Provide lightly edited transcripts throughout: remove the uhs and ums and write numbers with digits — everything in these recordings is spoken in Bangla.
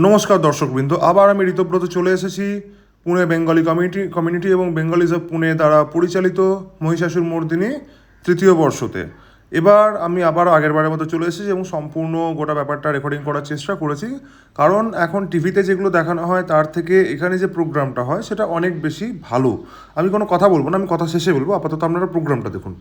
নমস্কার দর্শকবৃন্দ, আবার আমি ঋতব্রত চলে এসেছি পুনে বেঙ্গলি কমিউনিটি এবং বেঙ্গলিজ অফ পুনে দ্বারা পরিচালিত মহিষাসুর মর্দিনী তৃতীয় বর্ষতে। এবার আমি আবার আগের বারের মতো চলে এসেছি এবং সম্পূর্ণ গোটা ব্যাপারটা রেকর্ডিং করার চেষ্টা করেছি, কারণ এখন টিভিতে যেগুলো দেখানো হয় তার থেকে এখানে যে প্রোগ্রামটা হয় সেটা অনেক বেশি ভালো। আমি কোনো কথা বলবো না, আমি কথা শেষে বলবো। আপাতত আপনারা প্রোগ্রামটা দেখুন।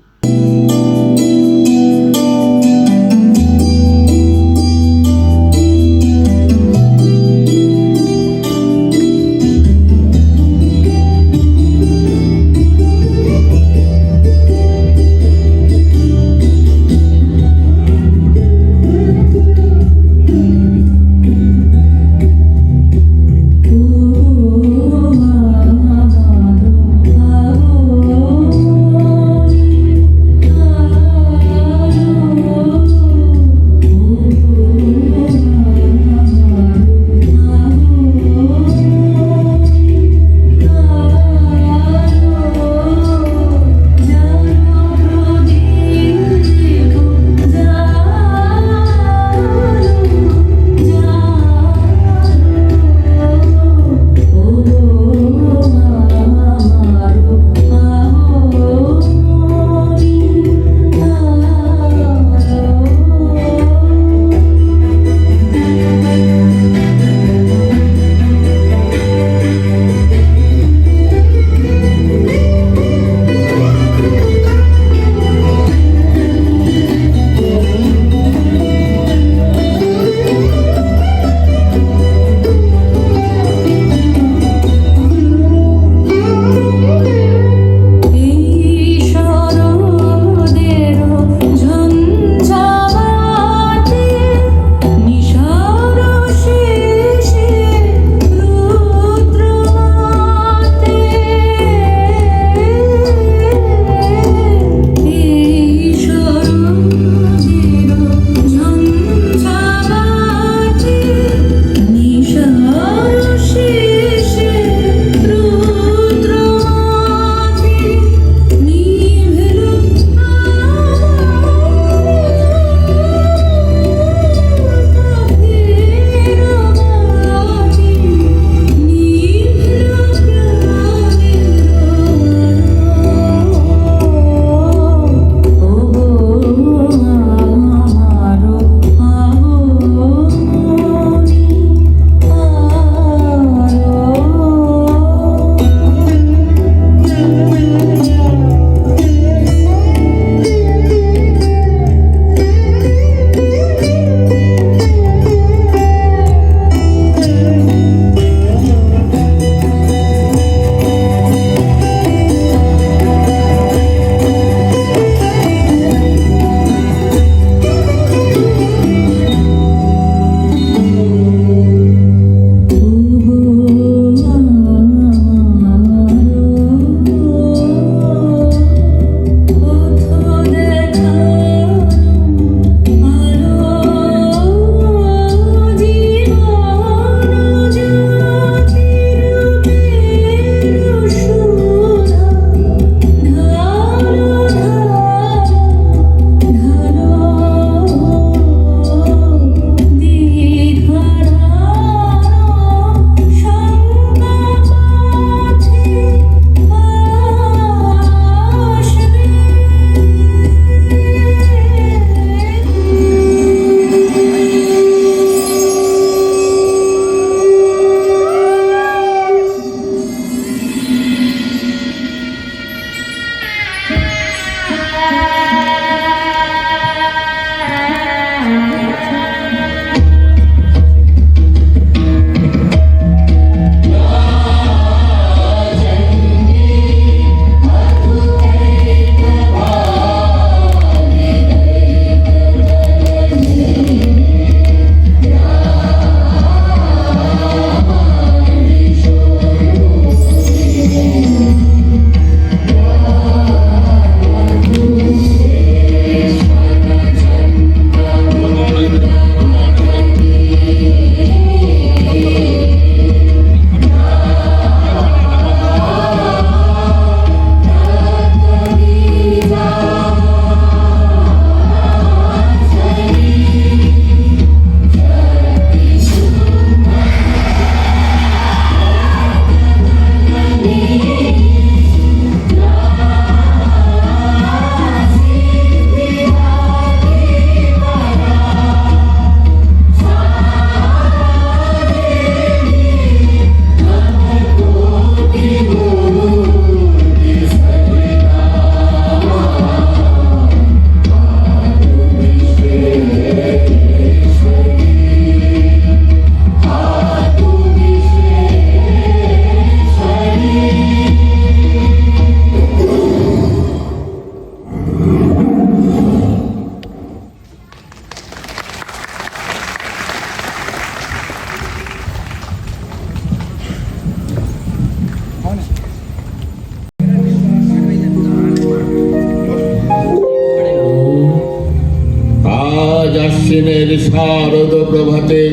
শারদ প্রভাতে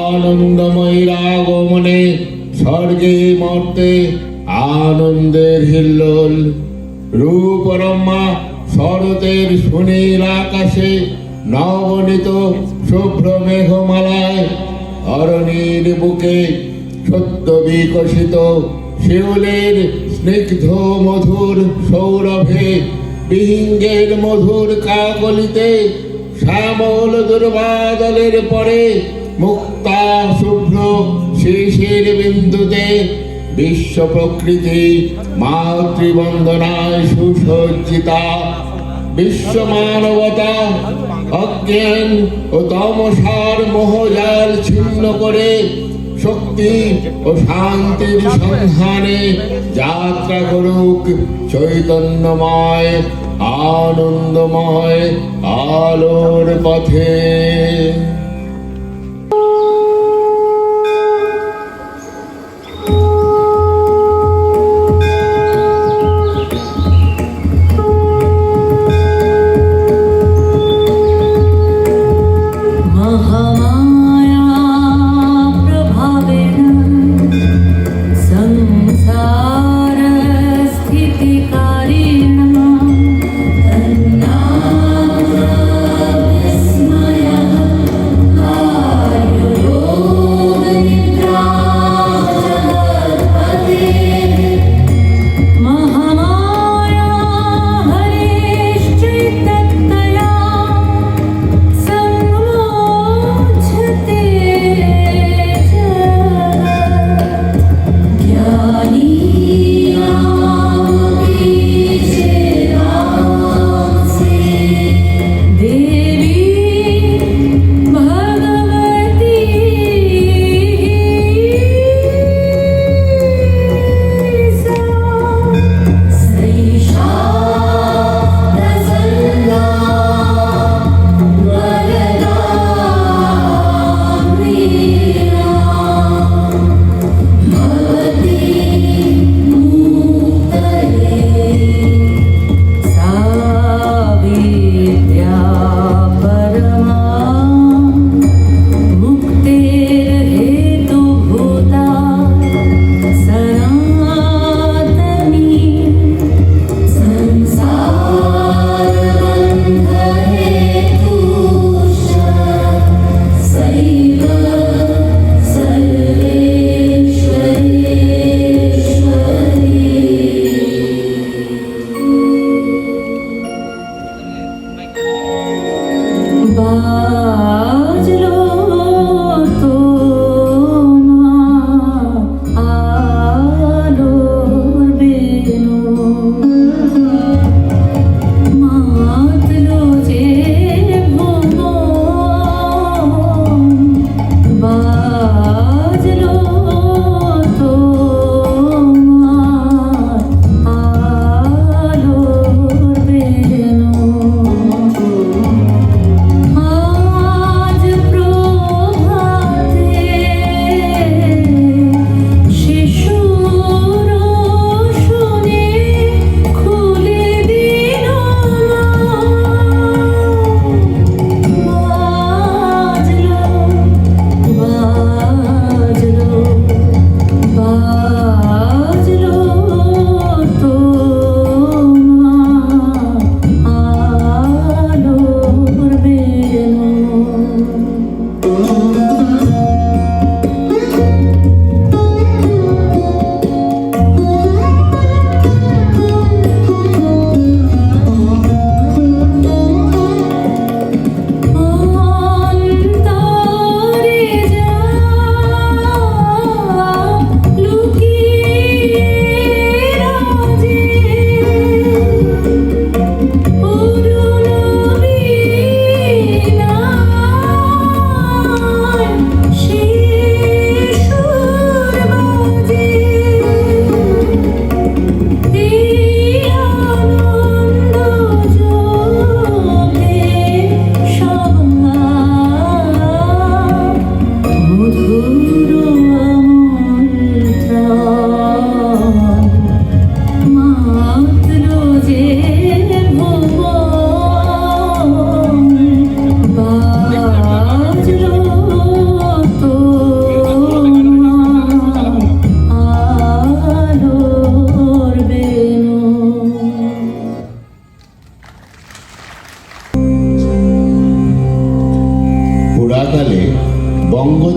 আনন্দময়ীর আগমনে স্বর্গে মর্তে আনন্দের হিল্লোল। রূপরম্যা শরতের সুনীল আকাশে নবনীত শুভ্র মেঘমালায় অরণ্যের বুকে সত্য বিকশিত শিউলের স্নিগ্ধ মধুর সৌরভে বিহিঙ্গের মধুর কাকলিতে শ্যামল দুর্বাদলের পরে মুক্তা শুভ্র শিশির বিন্দুতে বিশ্ব প্রকৃতি মাতৃবন্দনায় সুসজ্জিতা। বিশ্ব মানবতা অজ্ঞান ও তমসার মোহজাল ছিন্ন করে শক্তি ও শান্তির সন্ধানে যাত্রা করুক চৈতন্যময় আনন্দময় আলোর পথে।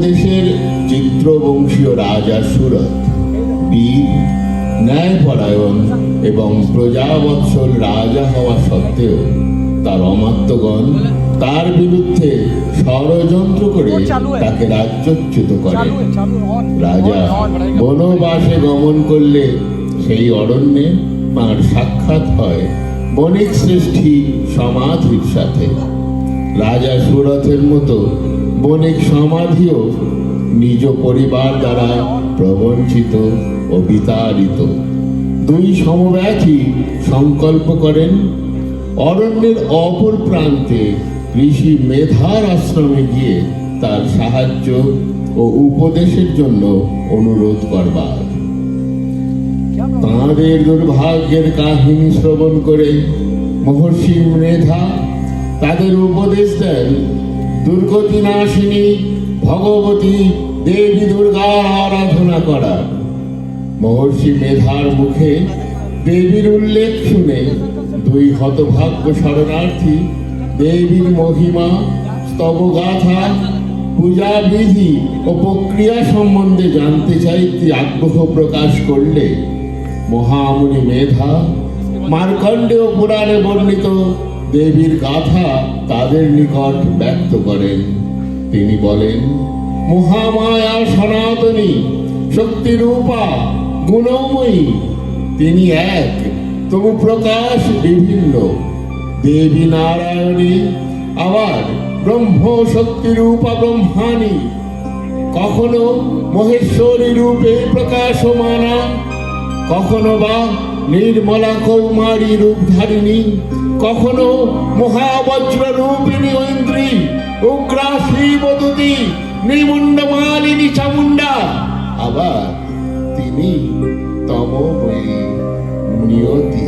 উপদেশের চিত্রবংশীয় রাজা সুরথ বীর, ন্যায়পরায়ণ এবং প্রজাবৎসল রাজা হওয়া সত্ত্বেও তার অমাত্যগণ তার বিরুদ্ধে ষড়যন্ত্র করে তাকে রাজ্যচ্যুত করেন। রাজা বনবাসে গমন করলে সেই অরণ্যে তাঁর সাক্ষাৎ হয় বণিক শ্রেষ্ঠী সমাধির সাথে। রাজা সুরথের মতো বণিক সমাধিও নিজ পরিবার দ্বারা প্রবঞ্চিত ও বিতাড়িত। দুই সমব্যথী সংকল্প করেন অরণ্যের অপর প্রান্তে ঋষি মেধার আশ্রমে গিয়ে তার সাহায্য ও উপদেশের জন্য অনুরোধ করবার। তাঁদের দুর্ভাগ্যের কাহিনী শ্রবণ করে মহর্ষি মেধা তাদের উপদেশ দেন দুর্গতি নাশিনী ভগবতী দেবী দুর্গার আরাধনা করার। মহর্ষি মেধার মুখে দেবীর উল্লেখ শুনে দুই হতভাগ্য শরণার্থী দেবীর মহিমা, স্তবগাথা, পূজা বিধি ও প্রক্রিয়া সম্বন্ধে জানতে চাইতে আগ্রহ প্রকাশ করলে মহামুনি মেধা মার্কণ্ডেয় পুরাণে বর্ণিত দেবীর গাথা তাদের নিকট ব্যক্ত করেন। তিনি বলেন, মহামায়া সনাতনী শক্তিরূপা গুণময়ী, তিনি এক, তবু প্রকাশ বিভিন্ন। দেবী নারায়ণী আবার ব্রহ্ম শক্তিরূপা ব্রহ্মাণী, কখনো মহেশ্বরী রূপে প্রকাশমানা, কখনো বা নির্মলা কৌমারী রূপধারিণী, কখনো মহাবজ্র রূপিণী ঐন্দ্রী, উগ্রা শ্রীবদূতী, নিমুণ্ডমালিনী চামুণ্ডা, আবার তিনি তমোময়ী নিয়তি।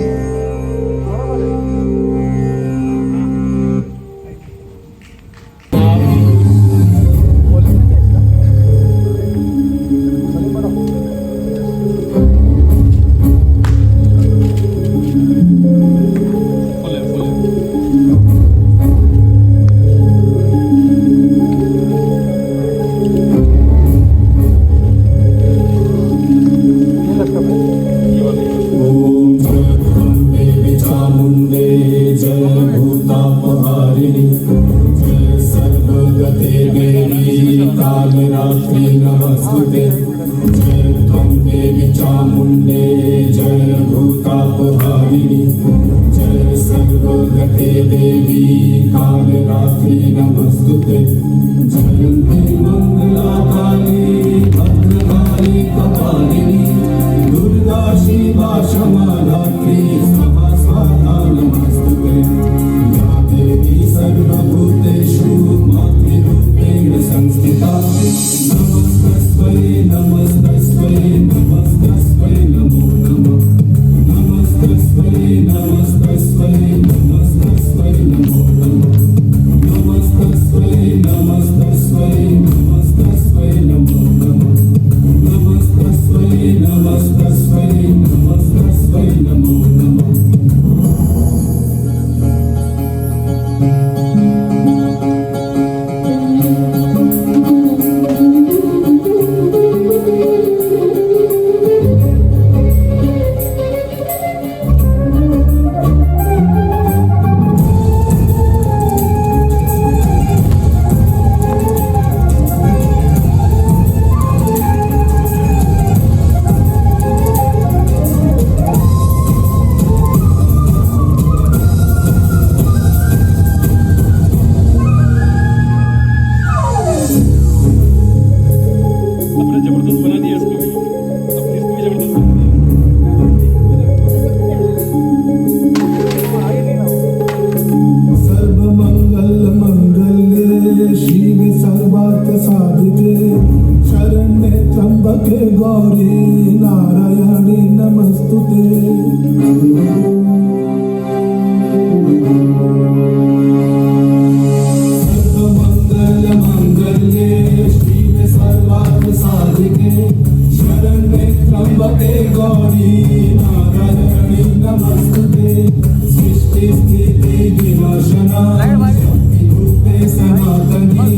Sanatanī,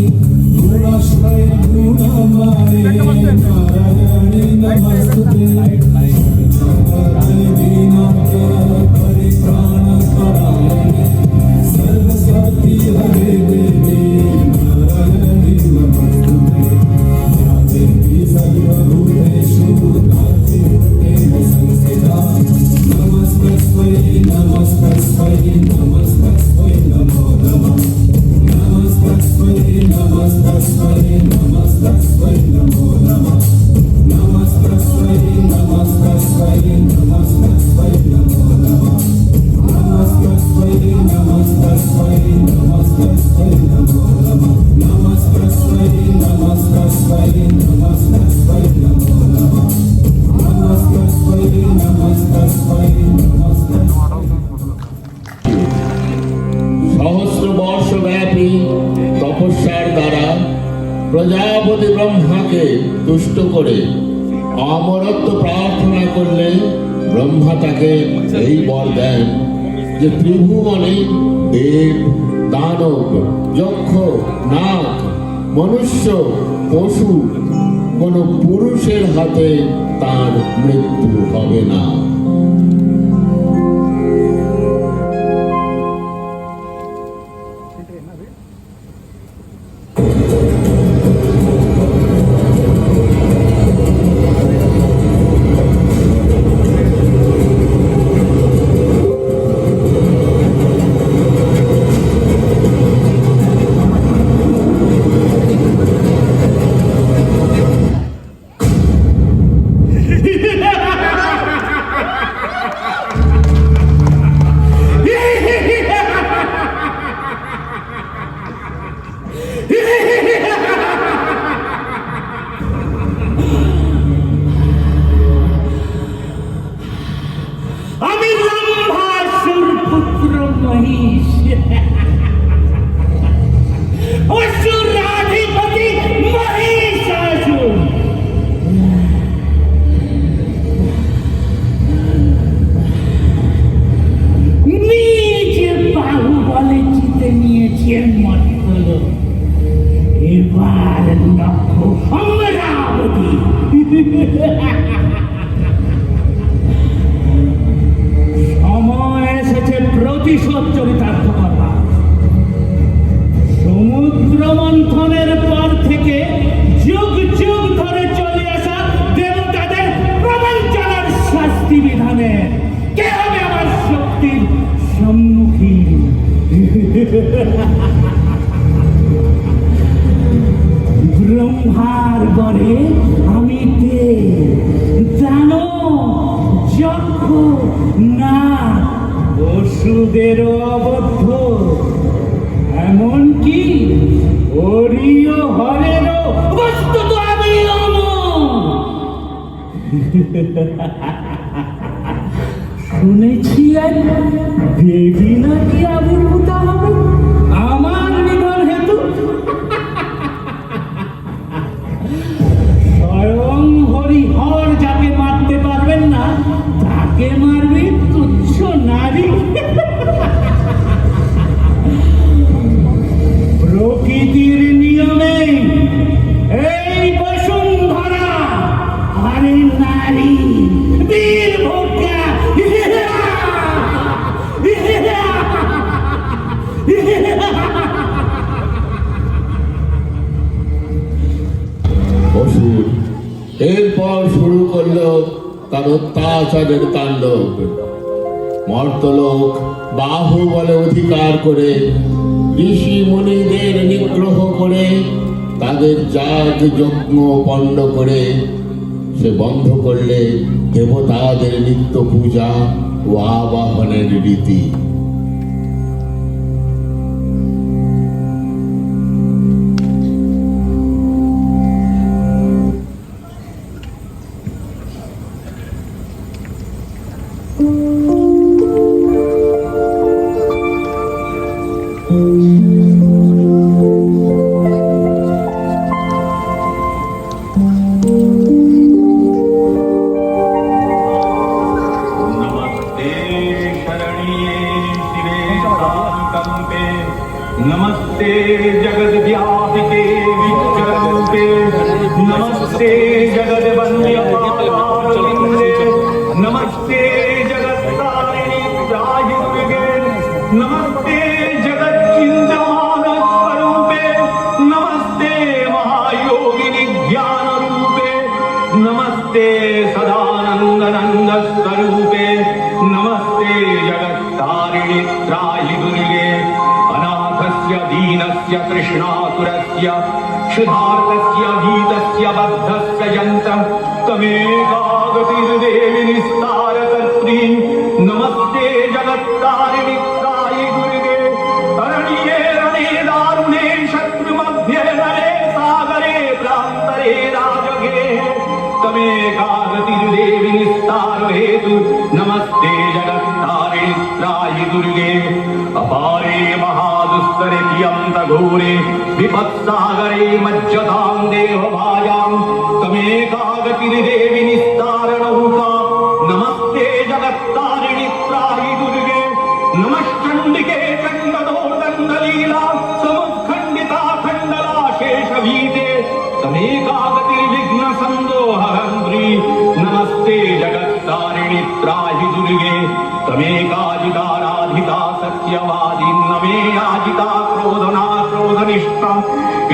Guna Shvaya Guna সহস্র বর্ষ ব্যাপী তপস্যার দ্বারা প্রজাপতি ব্রহ্মাকে তুষ্ট করে অমরত্ব প্রার্থনা করলে ব্রহ্মা তাকে এই বর দেন যে ত্রিভুবনে দেব, দানব, যক্ষ, নাগ, মনুষ্য, পশু কোন পুরুষের হাতে তার মৃত্যু হবে না। আমি ব্রহ্মাসুর পুত্র মহিষ, অসুরাধিপতি মহিষাসুর। নিজ বাহুবলে জিতে নিয়েছি মর্তল, এবার লক্ষ্য অমরাবতী। সময় এসেছে প্রতিশোধ চরিতার্থ করবার। সমুদ্র মন্থনের পর থেকে যুগ যুগ ধরে চলে আসা দেবতাদের প্রবঞ্চনার শাস্তি বিধানে কে হবে আমার শক্তির সম্মুখীন? ব্রহ্মার বরে আমি জানো, যক্ষ না পশুদেরও অবদ্ধ, এমনকি হরিও হরেরও বস্তুত আমি শুনেছি এক দেবী নাকি আবির্ভূত হবে আমার নিধন হেতু। স্বয়ং হরিহর যাকে মারতে পারবেন না তাকে মারবে তুচ্ছ নারী। প্রকৃতির নিয়মে এই বসুন্ধরা আরে নারী বীর ভোগা। অসুর এরপর শুরু করলো তার অত্যাচারের তাণ্ডব। মর্তলোক বাহুবলে অধিকার করে ঋষি মুনিদের নিগ্রহ করে তাদের যাগ যজ্ঞ পণ্ড করে সে বন্ধ করলে দেবতাদের নিত্য পূজা ও আবাহনের রীতি। नमस्ते जगद्व्यापिके विचरन्ते नमस्ते जगद्वन्द्यपादाय नमस्ते सदानंद स्वरूपे नमस्ते जगत्तारिणि त्राहि दुर्गे अनाथस्य दीनस्य कृष्णातुरस्य क्षुधार्तस्य भीतस्य बद्धस्य यन्त्रं त्वमेकागतिर्देवि निस्तारकर्त्री नमस्ते जगत्तारिणि त्राहि दुर्गे अरण्ये रणे दारुणे शत्रुमध्ये नरे सागरे प्रान्तरे राजगे त्वमेकागतिर्देवि निस्तार हेतु नमस्ते जगत्तारिणि त्राहि दुर्गे अपारे महादुस्तरे घोरे विपत्सागरे मज्जतां देहभाजां त्वमेकागतिर्देवि निस्तारणौका नमस्ते जगत्तारिणि त्राहि दुर्गे नमश्चण्डिके चण्डदोर्दण्डलीला समुत्खण्डिता खण्डला शेषभीते त्वमेकागतिर्विघ्नसन्दोहहन्त्री नमस्ते जगत्तारिणि त्राहि दुर्गे त्वमेकाजिताराधिता सत्यवादी नमे याजिता क्रोधना क्रोधनिष्ठा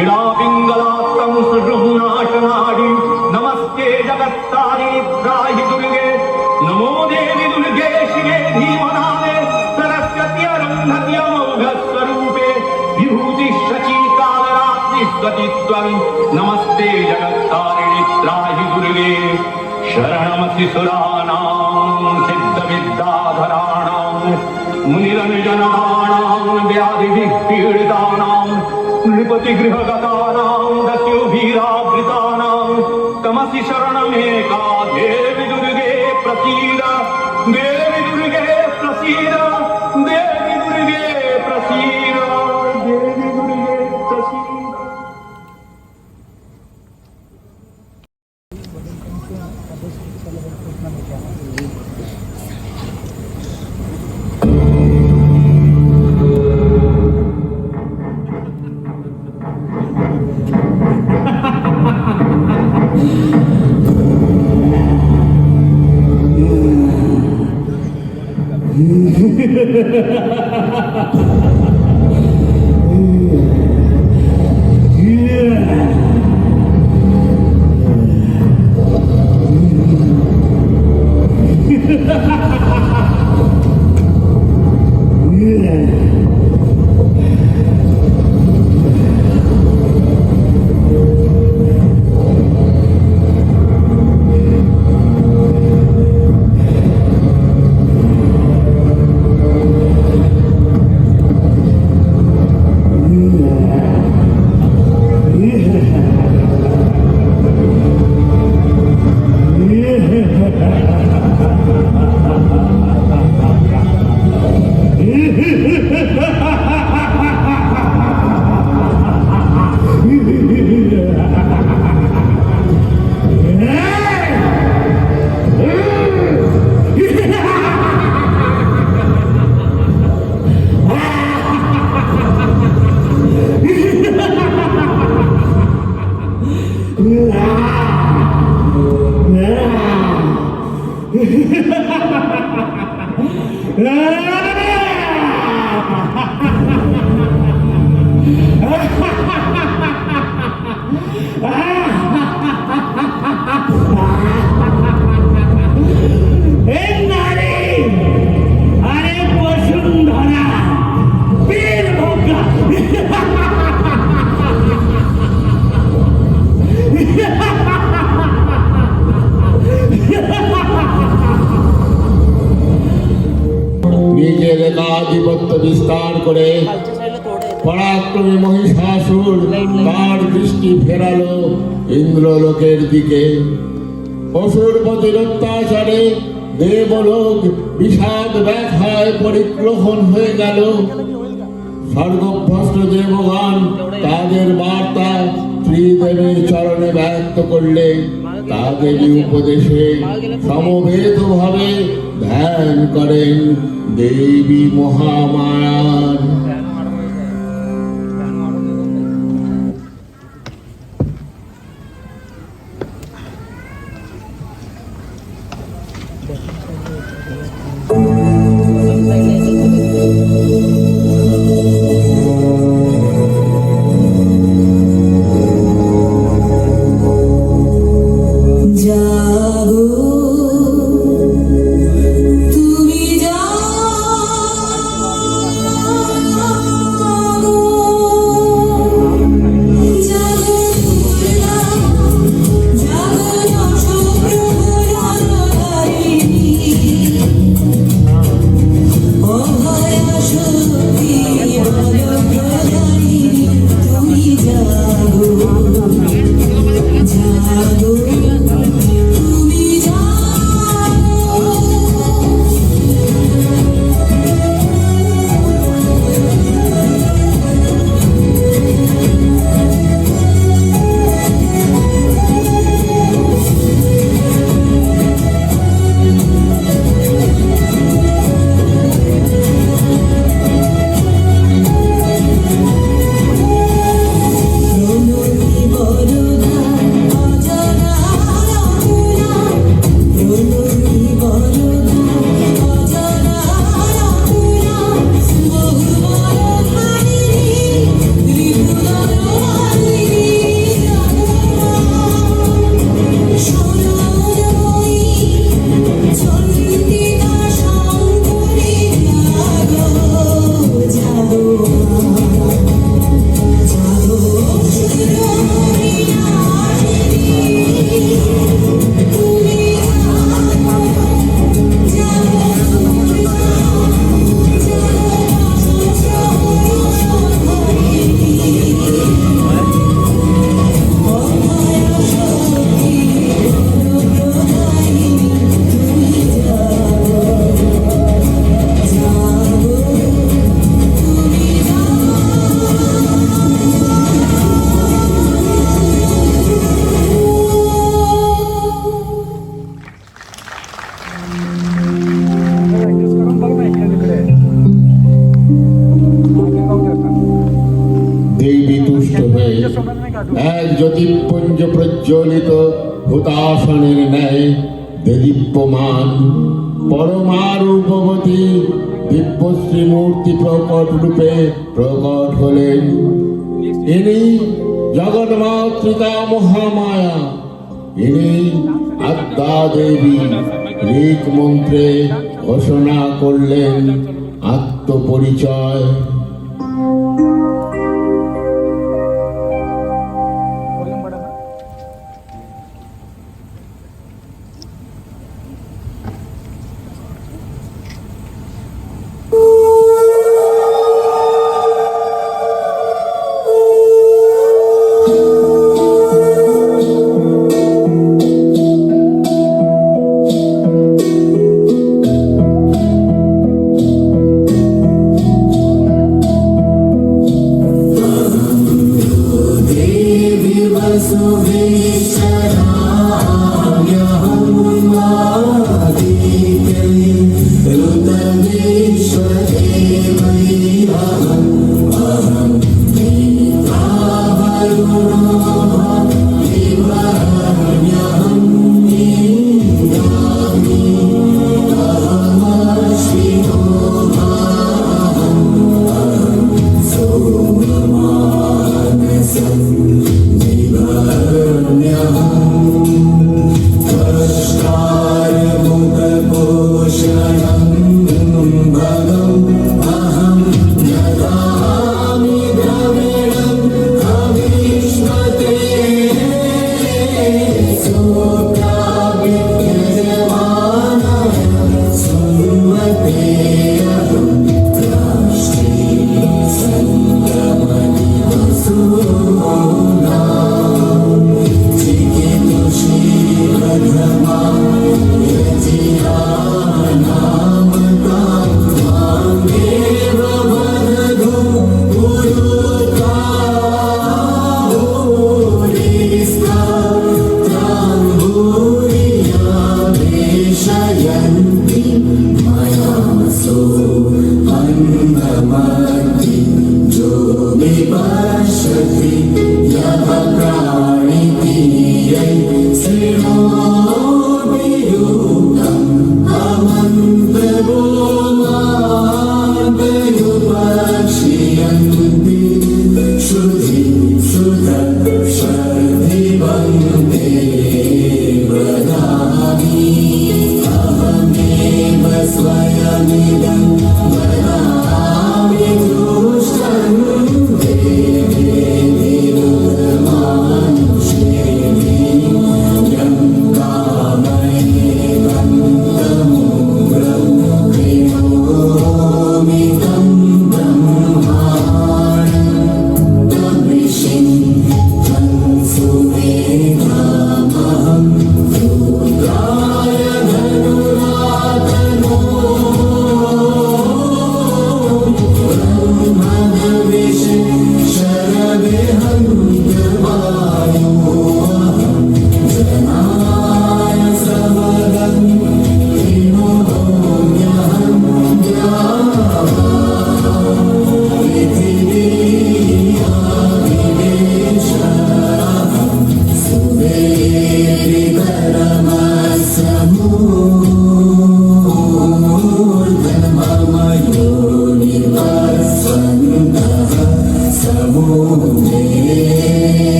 इडा पिङ्गलात्तं सुषुम्नाशनाडि नमस्ते जगत्तारिणि त्राहि दुर्गे नमो देवि दुर्गे शिवे धीमनाने सरस्वती अरुन्धति अमोघस्वरूपे विभूति शची कालरात्रिस्वतित्वं नमस्ते जगत्तारिणि त्राहि दुर्गे शरणमसि सुराणां सिद्धविद्याधराणां मुनिरनुजनदानां व्याधिभिः पीडितानां नृपतिगृहगतानां दस्युभिरावृतानां तमसि शरणमेका देवि दुर्गे प्रसीद देवि दुर्गे प्रसीद देवि दुर्गे प्रसीद देवि दुर्गे प्रसीद নিজের একাধিপত্য বিস্তার করে পরাক্রমী মহিষাসুর তার দৃষ্টি ফেরালো ইন্দ্রলোকের দিকে। অসুরপতির অত্যাচারে দেবলোক বিষাদ ব্যথায় পরিগ্রহণ হয়ে গেল। স্বর্গভ্রষ্ট দেবগণ তাদের বার্তা ত্রিদেবীর চরণে ব্যক্ত করলে তাদেরই উপদেশে সমবেতভাবে ধ্যান করেন দেবী মহামায়ার। जा হুতাসনের ন্যায় দেদীপ্যমান পরমারূপবতী দিব্যশ্রী মূর্তি প্রকট রূপে প্রকট হলেন। ইনি জগন্মাতৃকা মহামায়া, ইনি আদ্যা দেবী। ঋক মন্ত্রে ঘোষণা করলেন আত্মপরিচয়।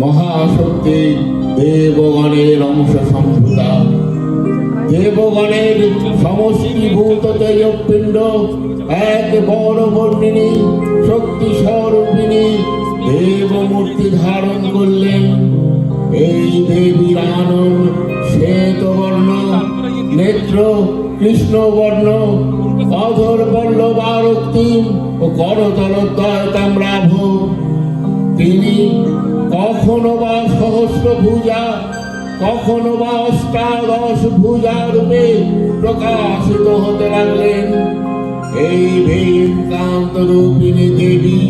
মহাশক্তি দেবগণের অংশ সম্ভূতা, দেবগণের সমষ্টিভূত তেজপিণ্ড এক বড় বর্ণিনী শক্তি স্বরূপিণী দেবমূর্তি ধারণ করলেন। দেবীর আনন শ্বেতবর্ণ, নেত্র কৃষ্ণবর্ণ, অধর পল্লবা রক্তিম ও করতলদ্বয় তাম্রাভ। তিনি কখনো বা সহস্র ভুজা, কখনো বা অষ্টাদশ ভুজা রূপে প্রকাশিত হতে লাগলেন। এই বেদকান্ত রূপিণী দেবী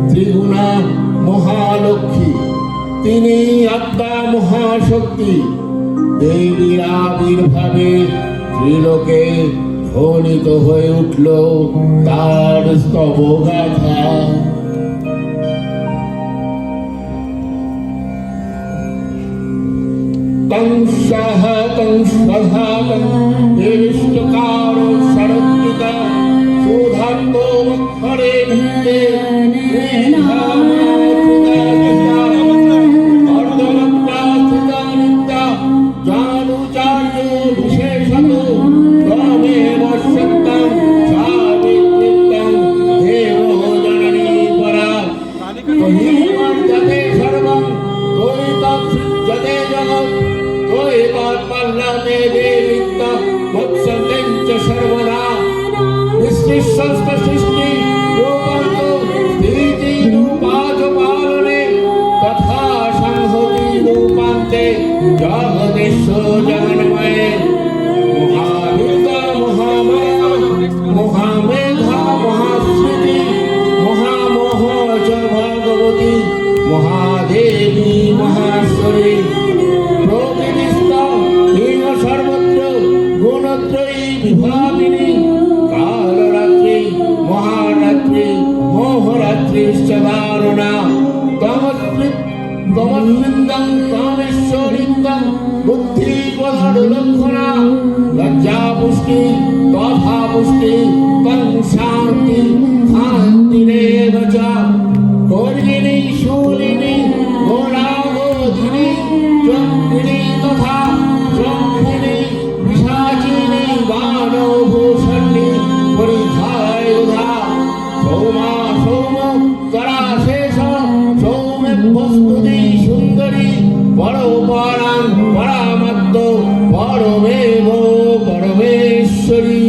ত্রিগুণা মহালক্ষ্মী, তিনি আত্মা মহাশক্তি। দেবীর আবির্ভাবে ত্রিলোকে ধ্বনিত হয়ে উঠল তার স্তবগাথা। তং সহ তং স্বধা তং দেবিষ্টকার শরদ্যুতা সুধান্ত মক্ষরে নিত্যে জানুচার্য বিশেষত ত্বমেব সত্যং সাবিত্রিত্বং দেব জননী পরা। তহিমর্যতে সর্বং তোই তৎসৃজ্যতে জগৎ, তোই তৎপল্লবে দেবিত্ব মৎসন্তেন চ সর্বদা। নিঃসৃষ্ট সৃষ্টি রূপান্ত স্থিতি রূপাচ পালনে তথা সংহতি রূপান্তে জগদীশ্বর জগন্ময়ে। মহাবিদ্যা মহামায়া মহামেধা মহাস্মৃতি মহামোহ চ ভগবতী মহাদেবী মহাশ্বরী। প্রকৃতিস্থ হিম সর্বত্র গুণত্রয়ী বিভাবিনী। কালরাত্রি মহারাত্রি মোহরাত্রিশ্চ দারুণা। তমস্বৃন্দং তমেশ্বরিন্দং বুদ্ধি লক্ষণা। লজ্জা পুষ্টি তথা পুষ্টি তং শান্তি শান্তিরেব চ। গর্জিনী শূলিনী গোলাগোধিনী চক্রিণী তথা চক্রিণী পিশাচিনী বানভূষণী পরিধায় উধা। সৌমা সৌম তরাশেষ সৌম্য বস্তুতি সুন্দরী পরপরাং পরামত্ত পরমেব পরমেশ্বরী।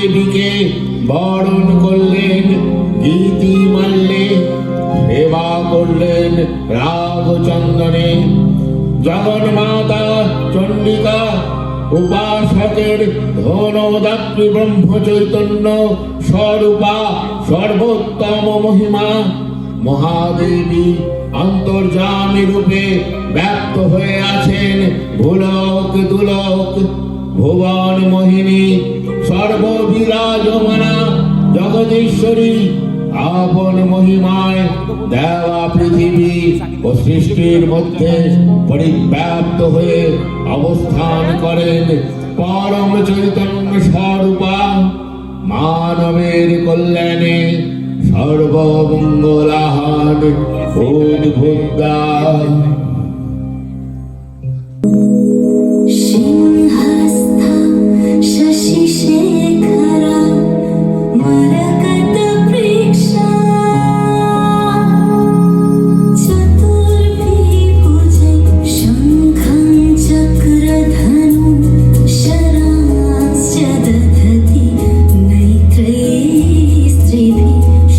মহাদেবীকে বরণ করলেন গীতি মাল্যে, সেবা করলেন রাগচন্দনে। জগন্মাতা চণ্ডিকা উপাসকের ধনদাত্রী ব্রহ্ম চৈতন্য স্বরূপা সর্বোত্তম মহিমা মহাদেবী অন্তর্যামী রূপে ব্যক্ত হয়ে আছেন ভুলক দুলক। ভুবন মোহিনী সর্ববিরাজমানা জগদীশ্বরী আপন মহিমায় দেওয়া পৃথিবী ও সৃষ্টির মধ্যে পরিব্যাপ্ত হয়ে অবস্থান করেন পরম চৈতন্য স্বরূপা। মানবের কল্যাণে সর্বমঙ্গলাহান উদ্ভুতা। सिंहस्थ शशिशेखर मरकतवृक्षा चतुर्विभुजे शङ्खं चक्रधनु शरांश्च दधति नैत्रैस्त्रिभिः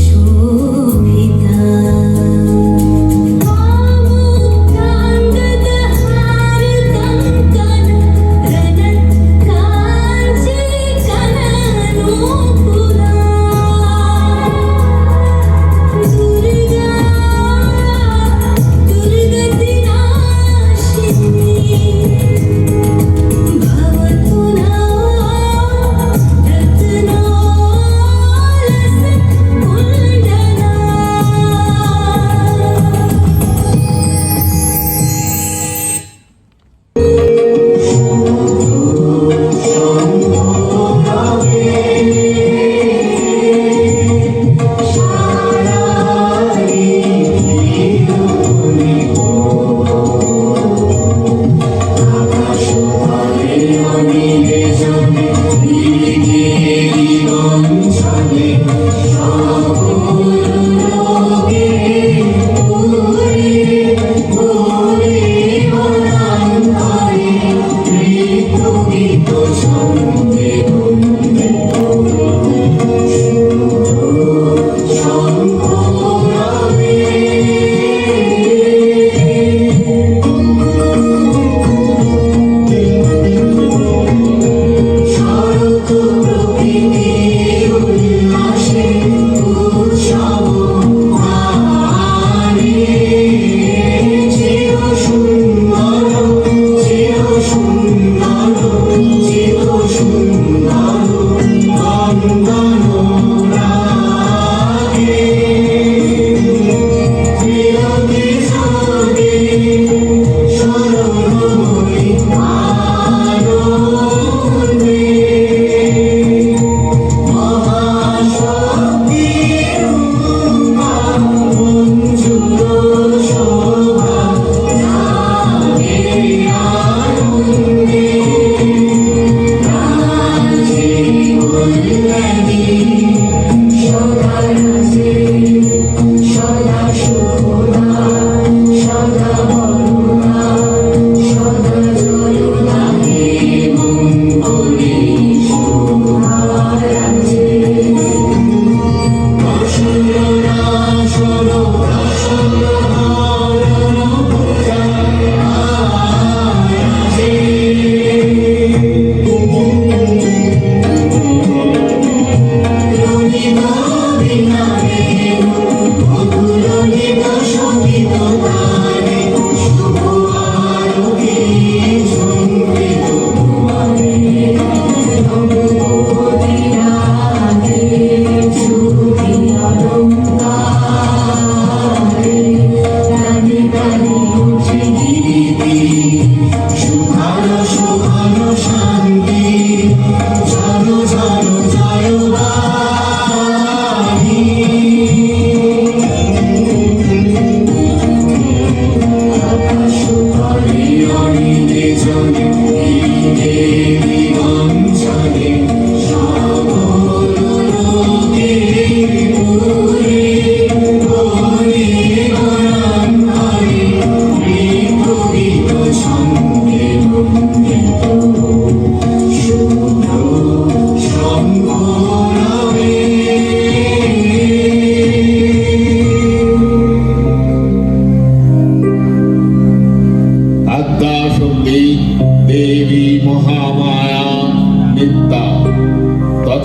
शोभिता।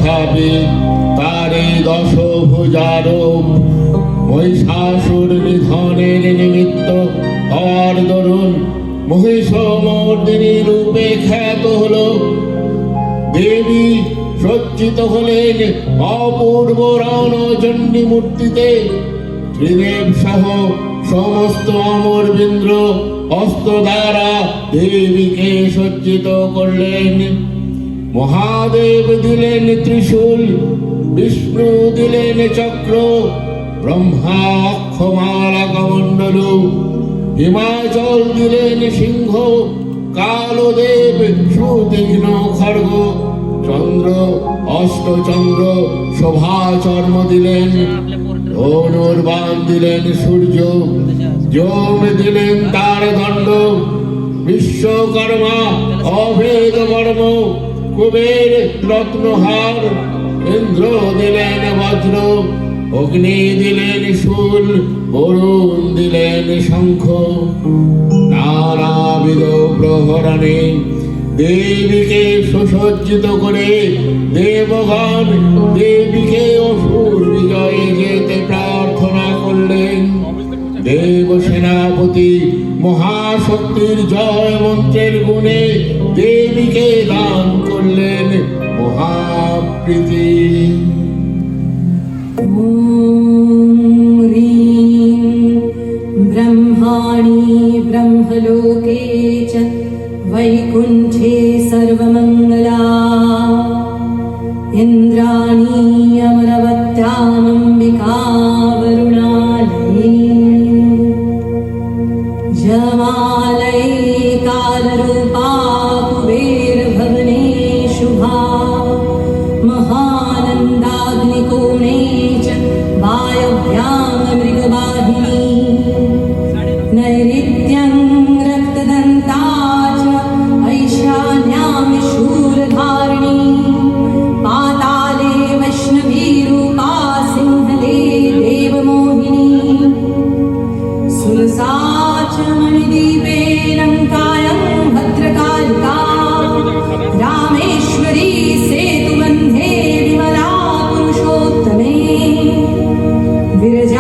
তথাপি তারে দশভুজারূপ মহিষাসুর নিধনের নিমিত্ত হওয়ার দরুন মহিষমর্দিনী রূপে খ্যাত হল। দেবী সজ্জিত হলেন অপূর্ব রণচণ্ডী মূর্তিতে। ত্রিদেব সহ সমস্ত অমরবীন্দ্র অস্ত্র দ্বারা দেবীকে সজ্জিত করলেন। মহাদেব দিলেন ত্রিশূল, বিষ্ণু দিলেন চক্র, ব্রহ্মা অক্ষমালা কমণ্ডল, হিমাচল দিলেন সিংহ, কালদেব সুতীক্ষ্ণ খড়গ, চন্দ্র অষ্টচন্দ্র শোভাচর্ম দিলেন, ধনুর্বাণ দিলেন সূর্য, যম দিলেন তার দণ্ড, বিশ্বকর্মা অভেদ বর্ম, কুবের রত্নহার, ইন্দ্র দিলেন বজ্র, অগ্নি দিলেন শূল, বরুণ দিলেন শঙ্খ। নানাবিধ প্রহরণে দেবীকে সুসজ্জিত করে দেবগণ দেবীকে অসুর বিজয়ে যেতে প্রার্থনা করলেন। দেব সেনাপতি মহাশক্তির জয় মন্ত্রের গুণে দেবীকে দান করলেন মহাপ্রীতি। ॐ ह्रीं ब्रह्माणि ब्रह्मलोके च वैकुण्ठे सर्वमङ्गला इन्द्राणी अमरवत्यामम्बिका वरुणालये जमालये कालरूपा कुबेरभवने शुभा महानन्दाग्निकोणे च वायव्यां मृगवाहिनी नैऋत्यं रक्तदन्ता च ऐशान्यां शूलधारिणी पाताले वैष्णवीरूपा सिंहले देवमोहिनी सुरसा च मणिदीपे लङ्कायां भद्रकालिका रामेश्वरी सेतुबन्धे विमला पुरुषोत्तमे विरजा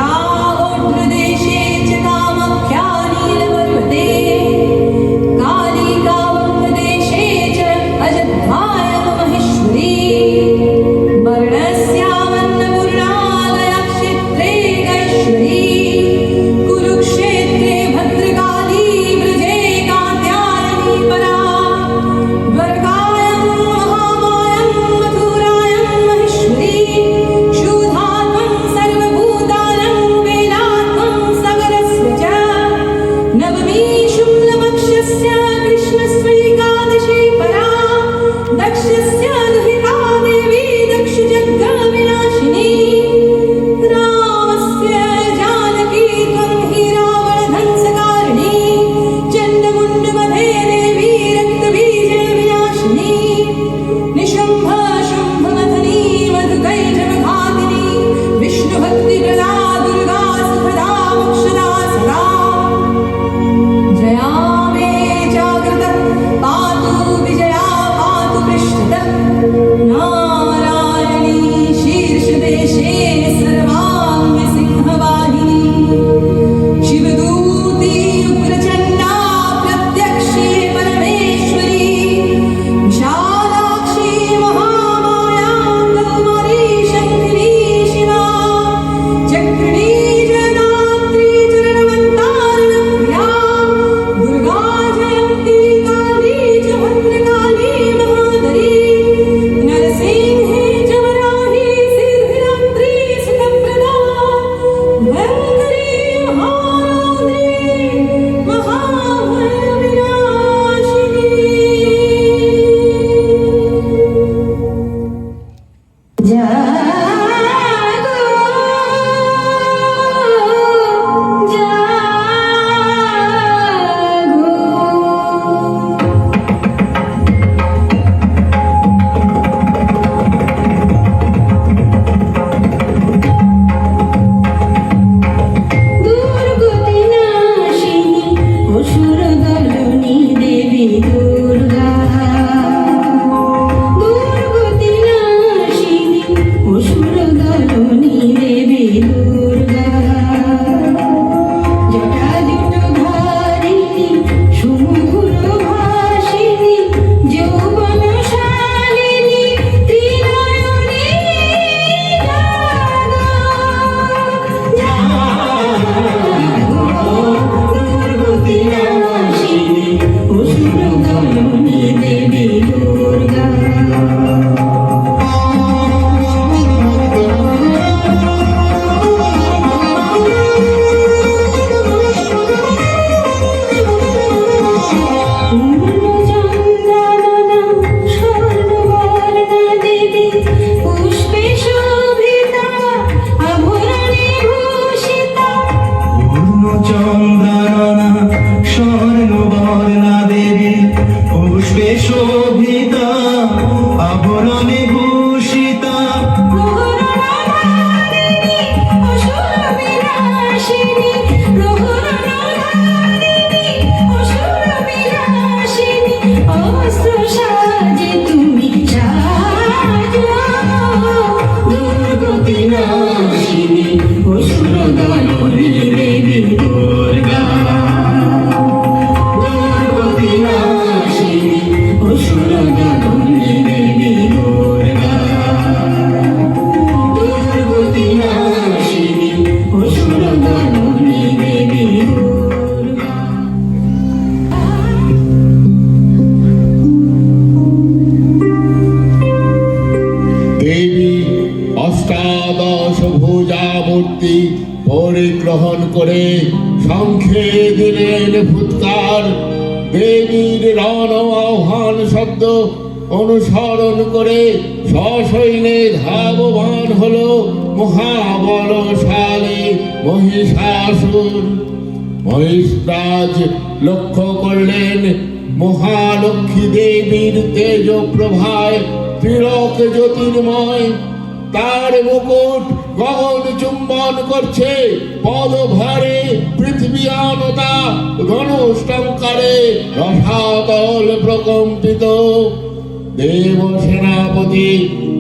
পুষ্পে শোভিতা আভরণে ভূষিতা পূর্ণচন্দ্রাননা স্বর্ণবর্ণা দেবী পুষ্পে শোভিতা আভরণে ভূষিতা প্রহরণাধারিণী অসুর বিনাশিনী প্রহরণাধারিণী অসুর বিনাশিনী অস্ত্র সাজে তুমি সাজো দুর্গতি নাশিনী অসুর দমনী দেবী দুর্গা দুর্গতি নাশিনী অসুর দমনী দেবী দুর্গা দুর্গতি নাশিনী অসুর দমনী দেবী দুর্গা দেবী অষ্টাদশ ভুজা মূর্তি পরিগ্রহণ করে শঙ্খে দিলেন ফুৎকার। দেবীর রণ আহ্বান শব্দ অনুসরণ করে সসৈন্যে ধাবমান হলো মহাবলশালী মহিষাসুর। মহিষরাজ লক্ষ্য করলেন মহালক্ষ্মী দেবীর তেজ প্রভায় তিলক জ্যোতির্ময়, তার মুকুট গগন চুম্বন করছে, পদভারে পৃথিবী আনতা, ধনুষ্টঙ্কারে রসাতল প্রকম্পিত। দেব সেনাপতি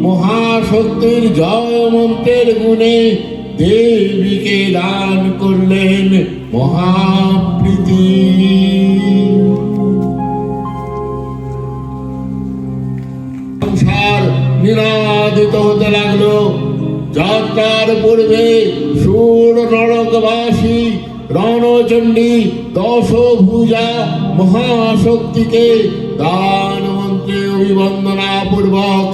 মহাশক্তির জয় মন্ত্রের গুণে দেবীকে দান করলেন মহাপ্রীতি। সংসার নিনাদিত হতে লাগলো। যাত্রার পূর্বে সুর নরকবাসী রণচণ্ডী দশভুজা মহাশক্তিকে দান মন্ত্রে অভিবন্দনা পূর্বক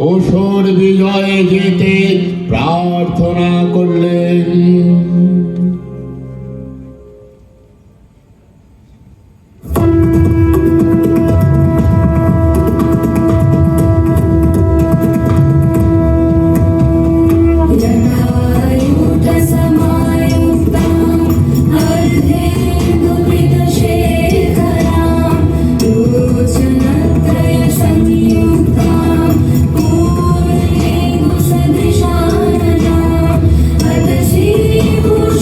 অসুর বিজয়ে যেতে প্রার্থনা করলেন। जटायुधसमायुक्तां अर्धेन्दुविदशेखरां लोचनत्रयसंयुक्तां पूर्णेन्दुसदृशाननाम् अतसीभूषितां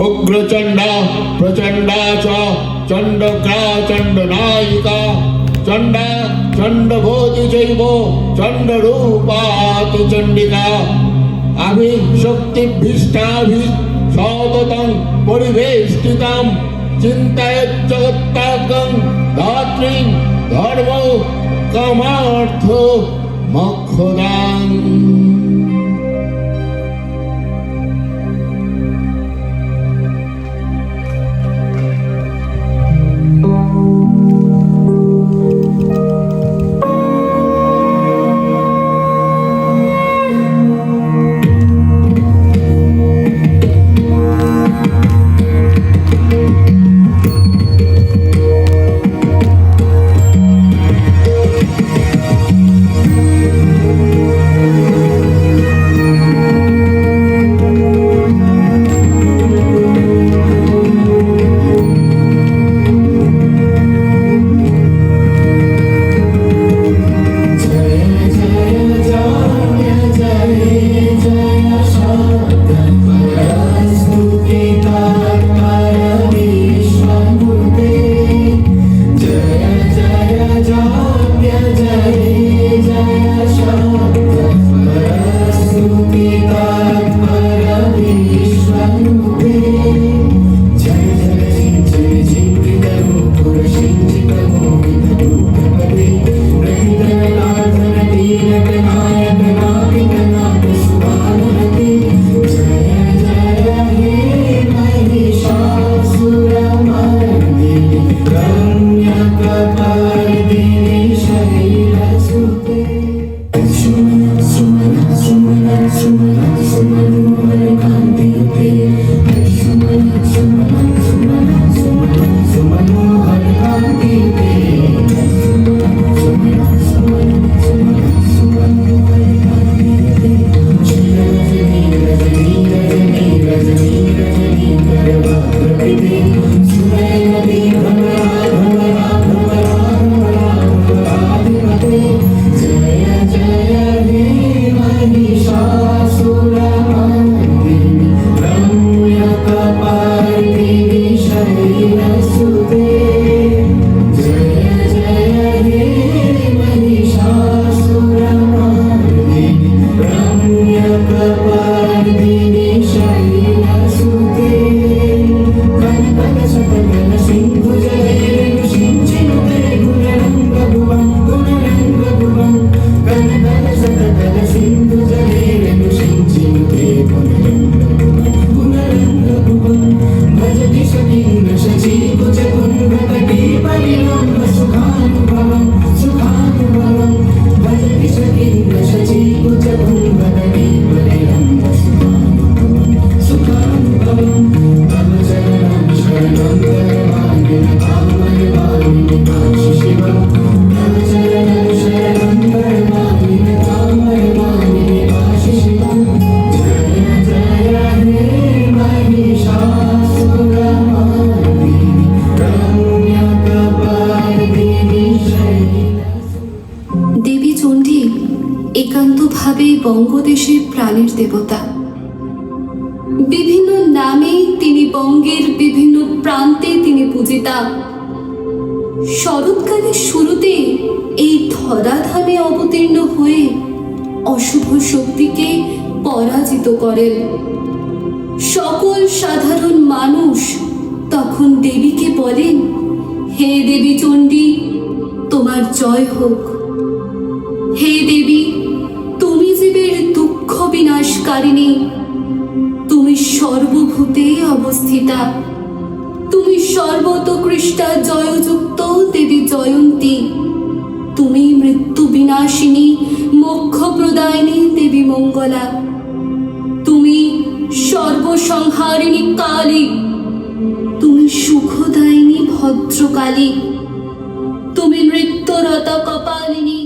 উগ্রচণ্ডা প্রচণ্ডা চ চণ্ডগ্রা চণ্ডনায়িকা চণ্ডা চণ্ডভোজি চৈব চণ্ডরূপাতি চণ্ডিকা আভি শক্তিভীষ্টাভি সততং পরিবেষ্টিতাম চিন্তায়ত জগত্তাকং ধাত্রীং ধর্ম কামার্থ মোক্ষদাং। বঙ্গদেশের প্রাণের দেবতা। বিভিন্ন নামে তিনি বঙ্গের বিভিন্ন প্রান্তে তিনি পূজিতা। শরৎকালের শুরুতে এই ধরাধামে অবতীর্ণ হয়ে অশুভ শক্তিকে পরাজিত করেন। সকল সাধারণ মানুষ তখন দেবীকে বলেন, হে দেবী চণ্ডী, তোমার জয় হোক। হে দেবী, তুমি জীবের দুঃখ বিনাশকারিণী, তুমি সর্বভূতে অবস্থিতা, তুমি সর্বতোকৃষ্টা জয়যুক্ত দেবী জয়ন্তী, তুমি মৃত্যু বিনাশিনী মোক্ষ প্রদায়িনী দেবী মঙ্গলা, তুমি সর্বসংহারিণী কালী, তুমি সুখদায়িনী ভদ্রকালী, তুমি নৃত্যরতা কপালিনী।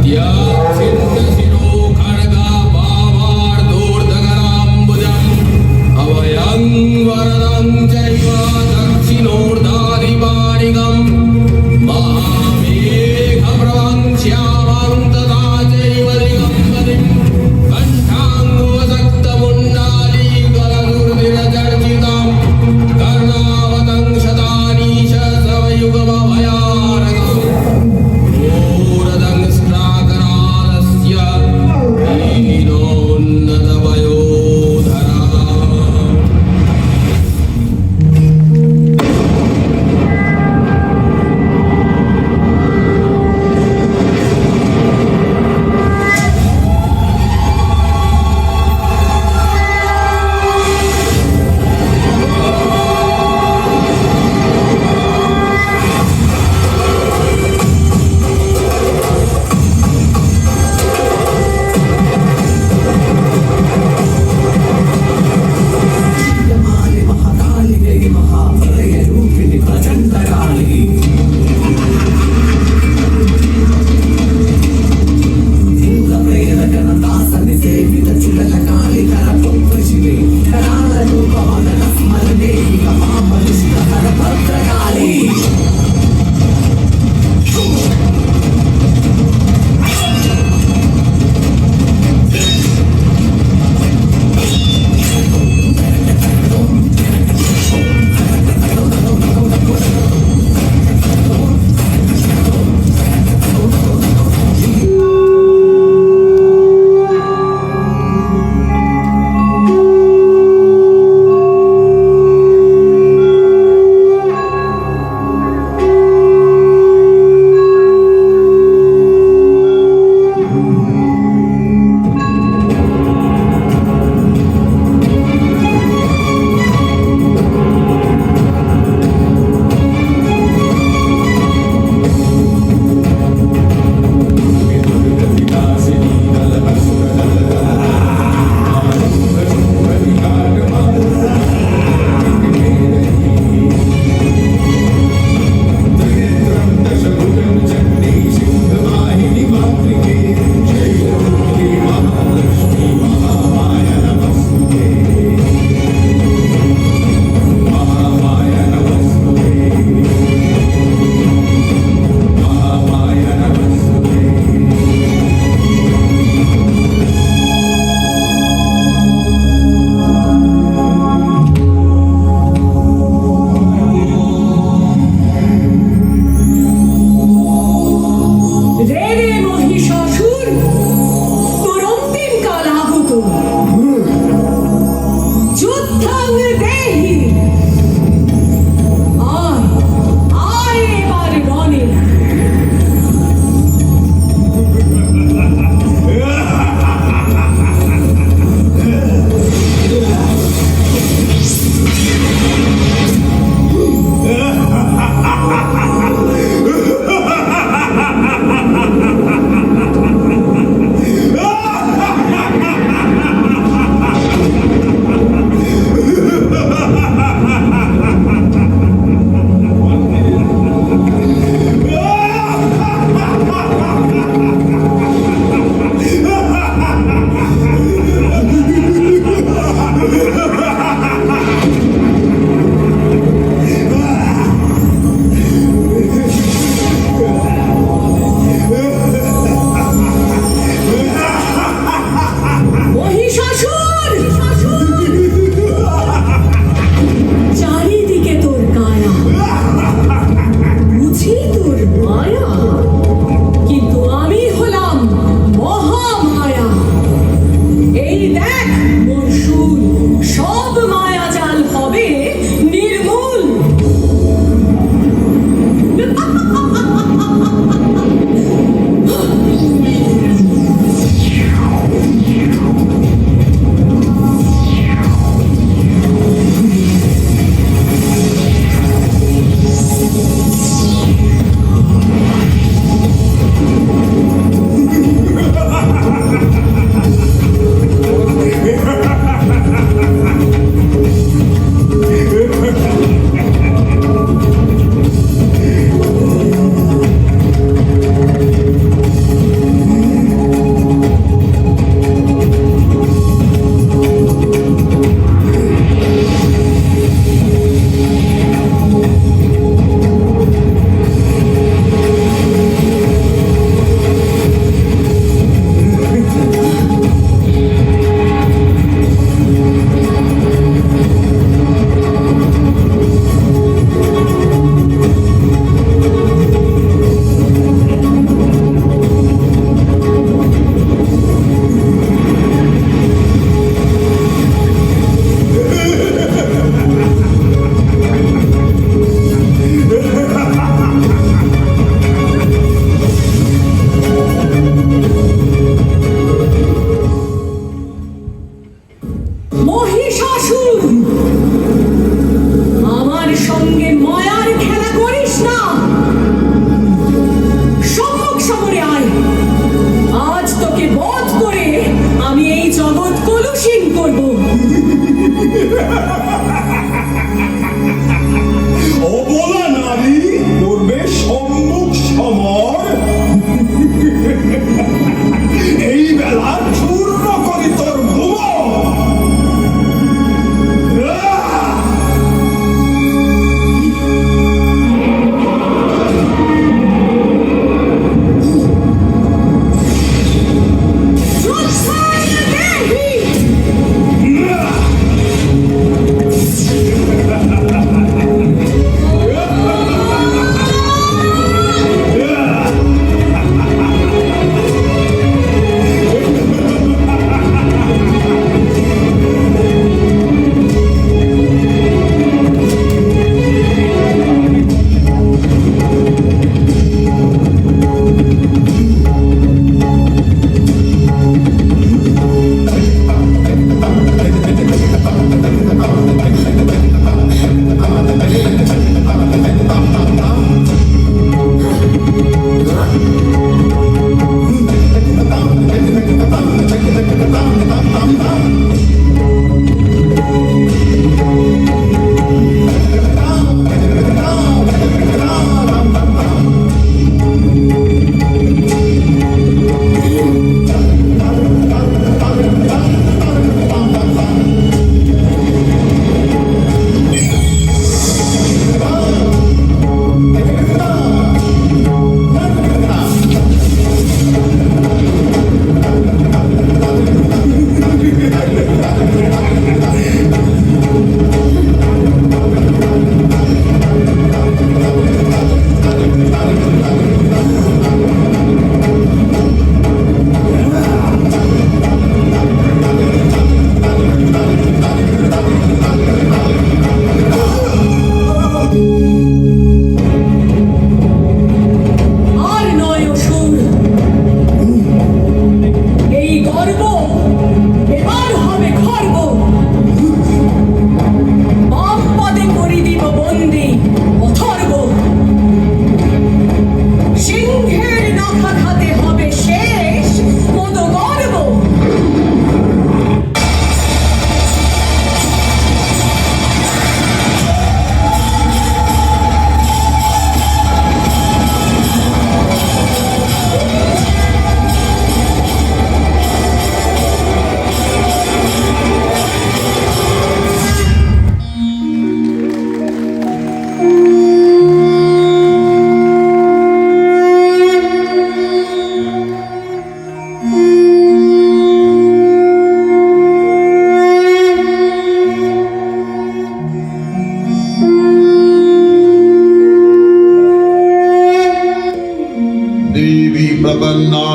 Yeah.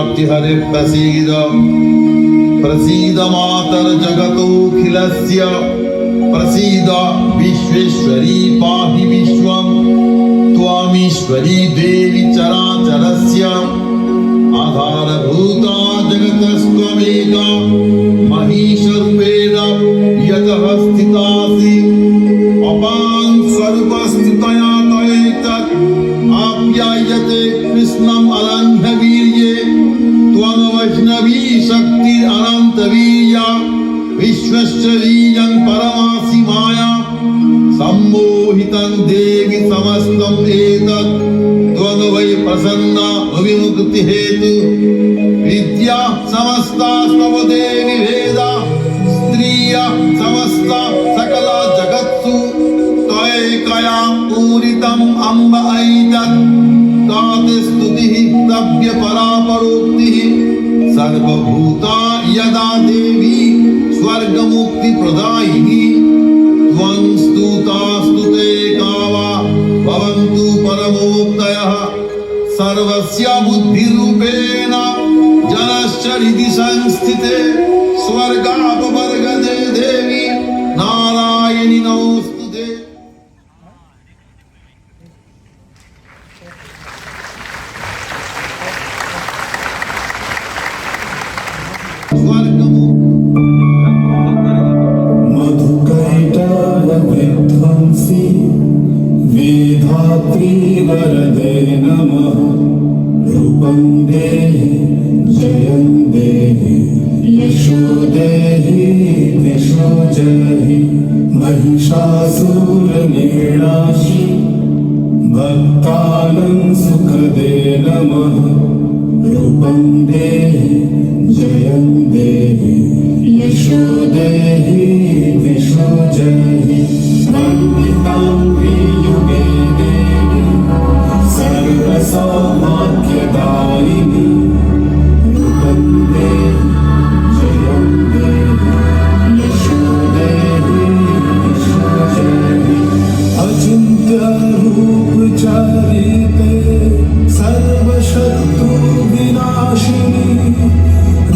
मातृहरे प्रसीद प्रसीद मातर्जगतोऽखिलस्य प्रसीद विश्वेश्वरी पाहि विश्वं त्वामीश्वरी देवी चराचरस्य आधारभूता जगतस्त्वमेका महिषरूपेण यतः स्थितासि अपां स्वरूपस्थितया तयेतत् आप्यायते कृष्णम् अलङ्घ्यवीर्ये त्वं वैष्णवी शक्ति अनन्तवीर्या विश्वस्य बीजं परमासि माया सम्मोहितं देवि समस्तम् एतत् त्वं वै प्रसन्ना अविमुक्तिहेतु विद्या समस्ता स्वव देवी वेदा स्त्रिया समस्ता सकला जगत्सु त्वयैकया पूरितम् अम्ब ऐतत् तात स्तुतिः तव्य परापरोक्तिः सर्वभूता यदा देवी स्वर्गमुक्तिप्रदायिनी त्वं स्तुता स्तुते कावा भवन्तु परमोक्तयः सर्वस्य बुद्धिरूपेण जनश्च हृदि संस्थिते स्वर्गापवर्गदे देवी नारायणि नमोस्तुते। मधुकैटवविध्वंसी वेधात्री वरदे नमः रूपं देहि जयं देहि यशो देहि दिशो जहि महिषासुरनिर्णाशि भक्तानं सुखदे नमः रूपं देहि जयं देहि यशो देहि दिशो जहि वन्दितां युगे देवी सर्वसौभाग्यदायिनी रूपं देहि जयं देहि यशो देहि दिशो जहि अचिन्त्य रूप चरिते सर्वशत्रु विनाशिनी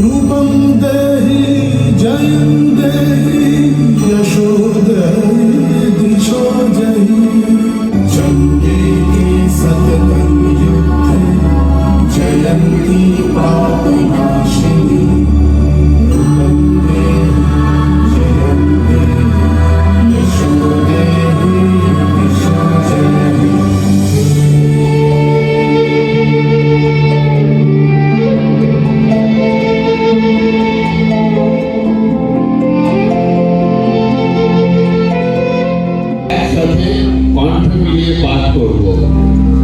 रूपं देहि जयं देहि यशो देहि दिशो जहि चण्डी सततं युद्धे जयन्ती पापनाशिनी रूपं देहि जयं देहि यशो देहि दिशो जहि একসাথে কণ্ঠ মিলিয়ে পাঠ করব।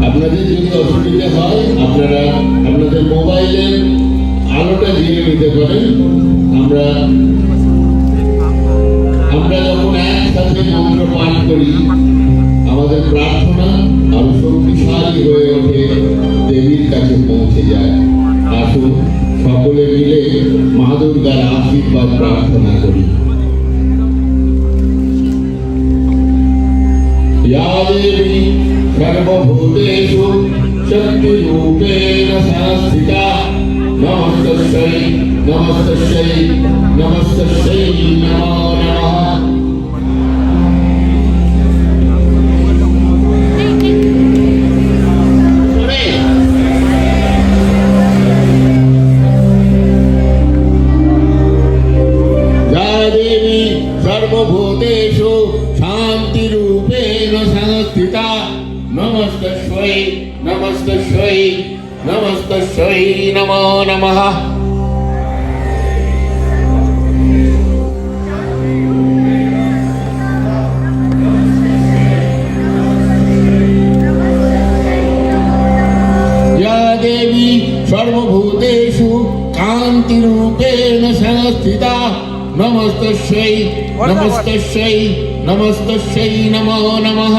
আপনাদের যদি অসুবিধা হয় আপনারা আপনাদের মোবাইলের আলোটা জ্বেলে নিতে পারেন। আমরা যখন একসাথে মন্ত্র পাঠ করি আমাদের প্রার্থনা আরো শক্তিশালী হয়ে ওঠে, দেবীর কাছে পৌঁছে যায়। আসুন সকলে মিলে মা দুর্গার আশীর্বাদ প্রার্থনা করি। या देवी सर्वभूतेषु शक्तिरूपेण संस्थिता नमस्तस्यै नमस्तस्यै नमस्तस्यै नमो नमः। या देवी सर्वभूतेषु शान्तिरूपेण संस्थिता नमस्तस्यै नमस्तस्यै नमस्तस्यै नमो नमः। या देवी सर्वभूतेषु कान्तिरूपेण संस्थिता नमस्तस्यै नमस्तस्यै नमस्तस्यै नमो नमः।